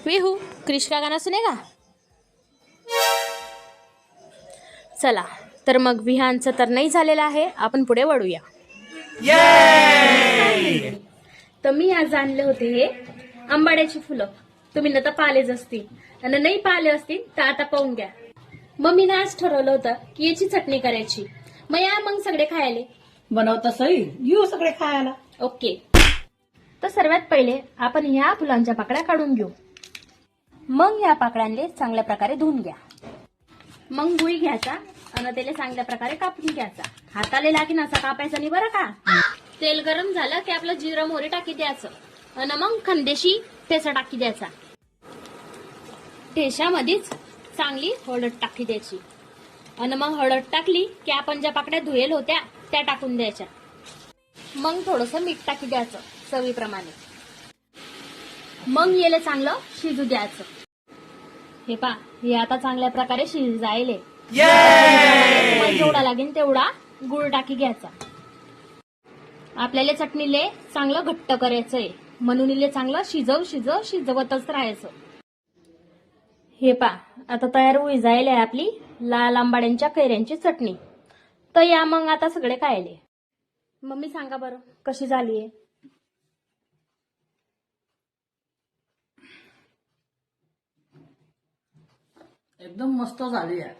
विहू क्रिश का गाना सुनेगा? चला तर मग विहांचं तर नाही झालेलं आहे, आपण पुढे वळूया. तर मी आज आणले होते हे आंबाड्याची फुलं. तुम्ही न तर पाहिलेच असतील आणि नाही पाहिले असतील तर आता पाहून घ्या. मम्मीनं आज ठरवलं होतं की याची चटणी करायची. मग या मग सगळे खायले बनवता सई घेऊ सगळे खायला. ओके. तर सर्वात पहिले आपण ह्या फुलांच्या पाकळ्या काढून घेऊ. मग या पाकळ्यांले चांगल्या प्रकारे धुवून घ्या. मग गुळी घ्यायचा आणि त्याला चांगल्या प्रकारे कापून घ्यायचा. हाताले लागेन असा कापायचा नाही बरं का. तेल गरम झालं की आपलं जिरं मोहरी टाकी द्यायचं आणि मग खंदेशी ठेसा टाकी द्यायचा. ठेशामध्येच चांगली हळद टाकी द्यायची आणि मग हळद टाकली की आपण ज्या पाकड्या धुયેल होत्या त्या टाकून द्यायच्या. मग थोडंसं मीठ टाकी द्यायचं चवीप्रमाणे. मग याला चांगलं शिजू द्यायचं. हे पा हे आता चांगल्या प्रकारे शिजायले. जेवढा लागेल तेवढा गुळ टाकी घ्यायचा. आपल्याला चटणीले चांगलं घट्ट करायचंय म्हणून इले चांगलं शिजवतच राहायचं. हे पा आता तयार होई जायला आपली लाल आंबाड्यांच्या कैऱ्यांची चटणी. तर या मग आता सगळे खायले. मम्मी सांगा बरं कशी झालीये? एकदम मस्त झाली आहे.